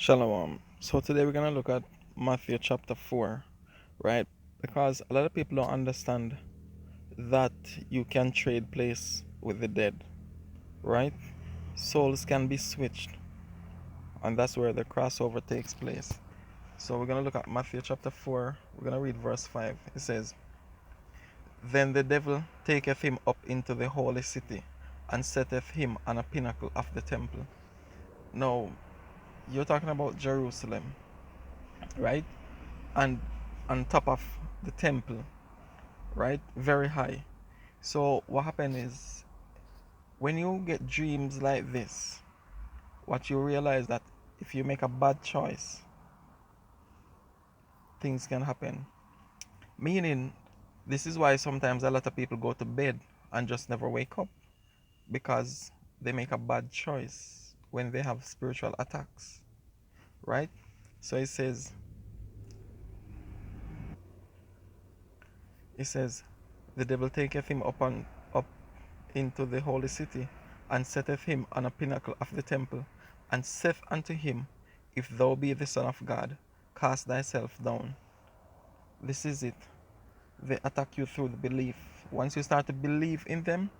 Shalom. So today we're going to look at Matthew chapter 4, right? Because a lot of people don't understand that you can trade place with the dead, right? Souls can be switched, and that's where the crossover takes place. So we're going to look at Matthew chapter 4. We're going to read verse 5. It says, Then the devil taketh him up into the holy city, and setteth him on a pinnacle of the temple. Now, you're talking about Jerusalem, right? And on top of the temple, right? Very high. So what happened is when you get dreams like this, what you realize that if you make a bad choice, things can happen. Meaning, this is why sometimes a lot of people go to bed and just never wake up because they make a bad choice when they have spiritual attacks, right? So it says, the devil taketh him up into the holy city, and setteth him on a pinnacle of the temple, and saith unto him, If thou be the Son of God, cast thyself down. This is it. They attack you through the belief. Once you start to believe in them,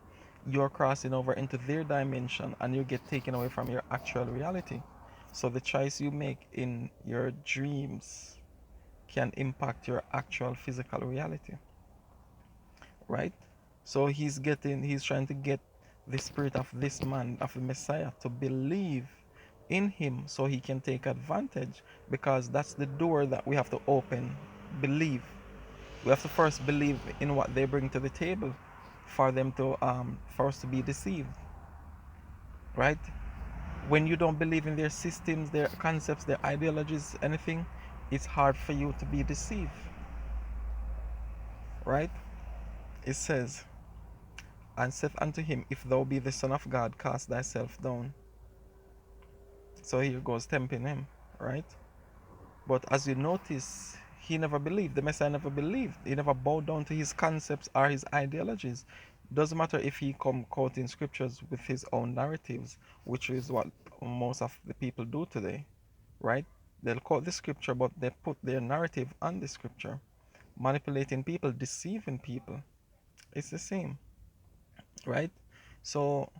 you're crossing over into their dimension and you get taken away from your actual reality. So the choice you make in your dreams can impact your actual physical reality, right? So he's trying to get the spirit of this man, of the Messiah, to believe in him so he can take advantage, because that's the door that we have to open. Believe. We have to first believe in what they bring to the table for them to for us to be deceived, right? When you don't believe in their systems, their concepts, their ideologies, anything, it's hard for you to be deceived, right? It says, and saith unto him, If thou be the Son of God, cast thyself down. So here goes tempting him, right? But as you notice, he never believed. The Messiah never believed. He never bowed down to his concepts or his ideologies. Doesn't matter if he come quoting scriptures with his own narratives, which is what most of the people do today, right? They'll quote the scripture, but they put their narrative on the scripture, manipulating people, deceiving people. It's the same, right? So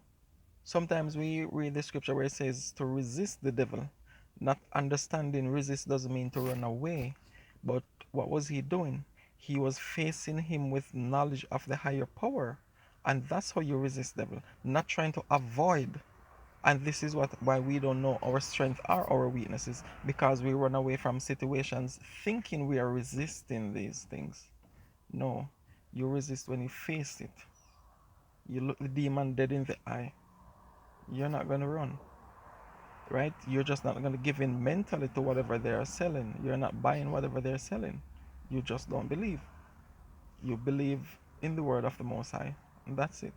sometimes we read the scripture where it says to resist the devil, not understanding resist doesn't mean to run away. But what was he doing? He was facing him with knowledge of the higher power. And that's how you resist devil, not trying to avoid. And this is why we don't know our strength or our weaknesses, because we run away from situations thinking we are resisting these things. No, you resist when you face it. You look the demon dead in the eye. You're not going to run, right? You're just not going to give in mentally to whatever they are selling. You're not buying whatever they're selling. You just don't believe. You believe in the word of the Most High, and that's it.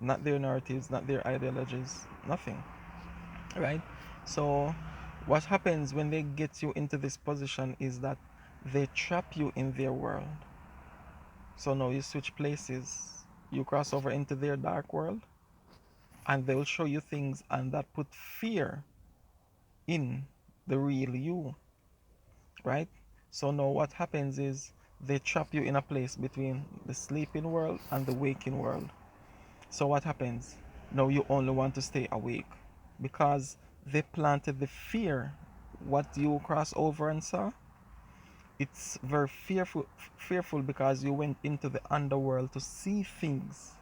Not their narratives, not their ideologies, nothing, right? So what happens when they get you into this position is that they trap you in their world. So now you switch places, you cross over into their dark world, and they will show you things, and that put fear in the real you, right? So now what happens is they trap you in a place between the sleeping world and the waking world. So what happens? Now you only want to stay awake because they planted the fear. What you cross over and saw, it's very fearful because you went into the underworld to see things.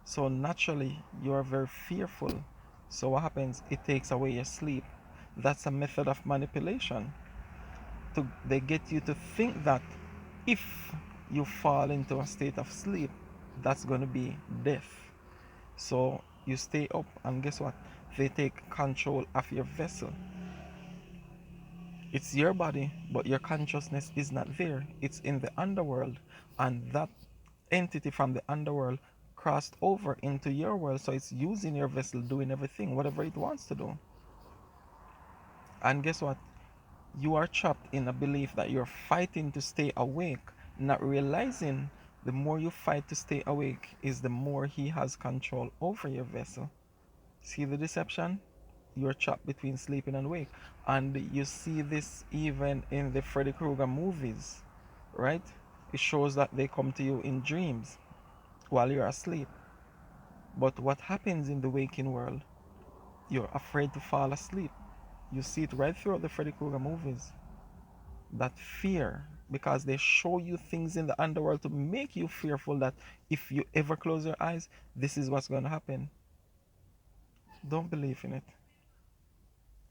So naturally you are very fearful. So what happens? It takes away your sleep. That's a method of manipulation. They get you to think that if you fall into a state of sleep, that's going to be death. So you stay up, and guess what? They take control of your vessel. It's your body, but your consciousness is not there. It's in the underworld, and that entity from the underworld crossed over into your world, so it's using your vessel, doing everything, whatever it wants to do. And guess what? You are trapped in a belief that you're fighting to stay awake, not realizing the more you fight to stay awake is the more he has control over your vessel. See the deception? you're trapped between sleeping and wake. And you see this even in the Freddy Krueger movies, right? It shows that they come to you in dreams while you're asleep. But what happens in the waking world? You're afraid to fall asleep. You see it right throughout the Freddy Krueger movies. That fear, because they show you things in the underworld to make you fearful that if you ever close your eyes, this is what's going to happen. Don't believe in it.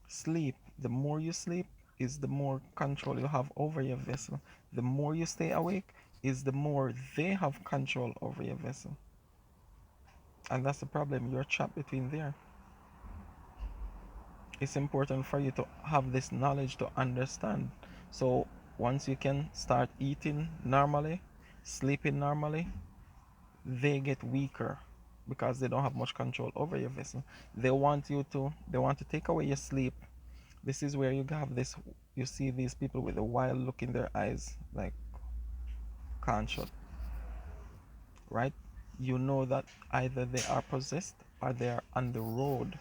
Sleep. The more you sleep, is the more control you have over your vessel. The more you stay awake, is the more they have control over your vessel. And that's the problem. You're trapped between there. It's important for you to have this knowledge to understand. So once you can start eating normally, sleeping normally, they get weaker because they don't have much control over your vessel. They want to take away your sleep. This is where you have this, you see these people with a wild look in their eyes, like can't shut, right? You know that either they are possessed or they are on the road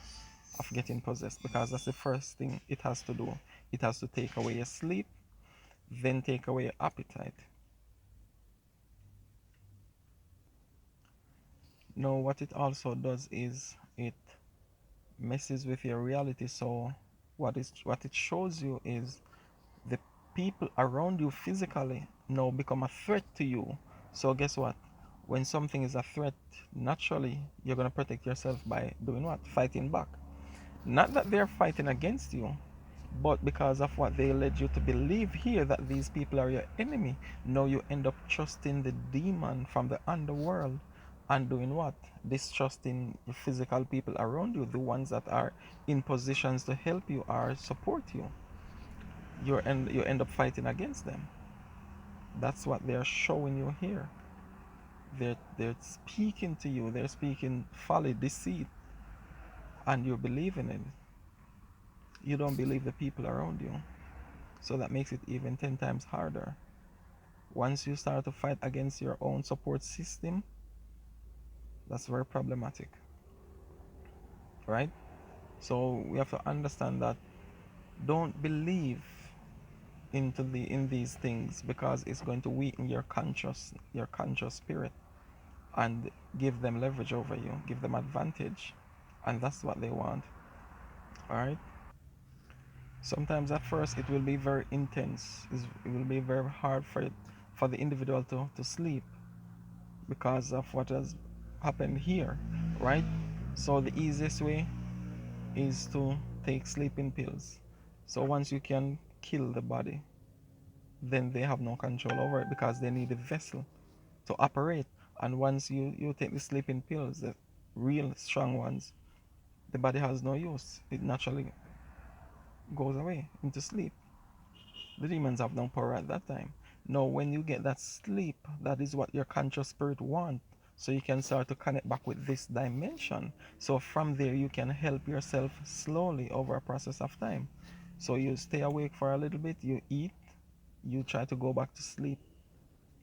of getting possessed, because that's the first thing it has to do. It has to take away your sleep, then take away your appetite. Now, what it also does is it messes with your reality. So, what it shows you is the people around you physically now become a threat to you. So, guess what? When something is a threat, naturally you're gonna protect yourself by doing what? Fighting back. Not that they're fighting against you, but because of what they led you to believe here, that these people are your enemy, now you end up trusting the demon from the underworld and doing what? Distrusting the physical people around you, the ones that are in positions to help you or support you. You end up fighting against them. That's what they're showing you here. They're speaking to you, they're speaking folly, deceit, and you believe in it. You don't believe the people around you. So that makes it even 10 times harder. Once you start to fight against your own support system, that's very problematic, right? So we have to understand that don't believe in these things, because it's going to weaken your conscious spirit and give them leverage over you, give them advantage, and that's what they want. All right. Sometimes at first it will be very intense. It will be very hard for the individual to sleep because of what has happened here, right? So the easiest way is to take sleeping pills. So once you can kill the body, then they have no control over it because they need a vessel to operate. And once you take the sleeping pills, the real strong ones, the body has no use. It naturally goes away into sleep. The demons have no power at that time. Now, when you get that sleep, that is what your conscious spirit wants. So you can start to connect back with this dimension. So from there, you can help yourself slowly over a process of time. So you stay awake for a little bit, you eat, you try to go back to sleep,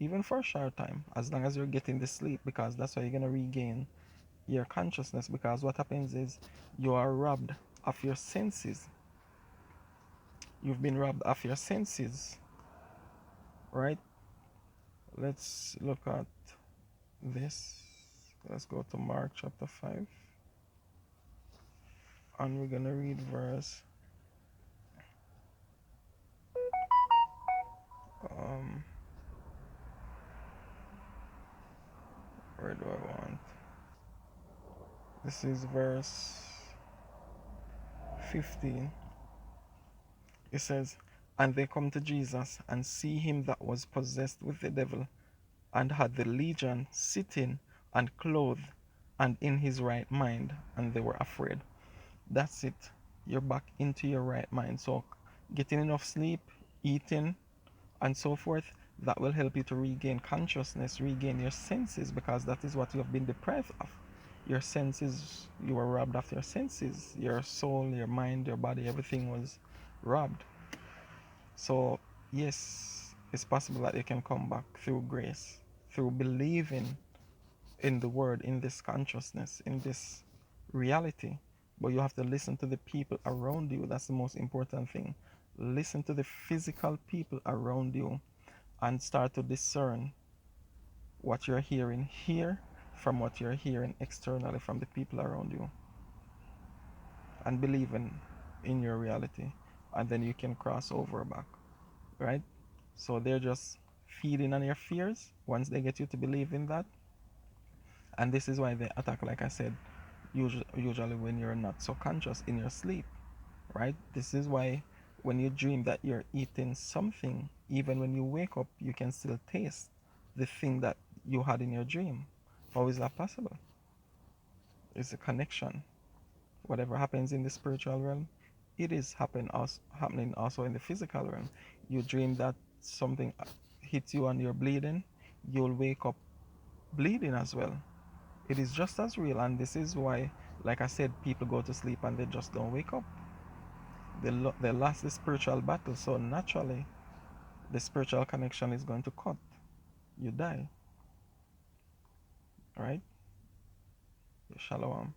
even for a short time, as long as you're getting the sleep, because that's how you're going to regain your consciousness. Because what happens is you are robbed of your senses. You've been robbed of your senses, right? Let's look at this. Let's go to Mark chapter 5. And we're going to read verse. Um, where do I want? This is verse 15. It says, "And they come to Jesus and see him that was possessed with the devil and had the legion sitting and clothed and in his right mind, and they were afraid." That's it. You're back into your right mind. So getting enough sleep, eating, and so forth, that will help you to regain consciousness, regain your senses, because that is what you have been deprived of. Your senses, you were robbed of your senses. Your soul, your mind, your body, everything was robbed. So, yes, it's possible that you can come back through grace, through believing in the word, in this consciousness, in this reality. But you have to listen to the people around you. That's the most important thing. Listen to the physical people around you and start to discern what you're hearing here from what you're hearing externally from the people around you, and believe in your reality, and then you can cross over back, right? So they're just feeding on your fears once they get you to believe in that. And this is why they attack, like I said, usually when you're not so conscious in your sleep, right? This is why when you dream that you're eating something, even when you wake up, you can still taste the thing that you had in your dream. How is that possible? It's a connection. Whatever happens in the spiritual realm, it is happening also in the physical realm. You dream that something hits you and you're bleeding, you'll wake up bleeding as well. It is just as real, and this is why, like I said, people go to sleep and they just don't wake up. They lost the spiritual battle, so naturally, the spiritual connection is going to cut. You die, right? Shalom.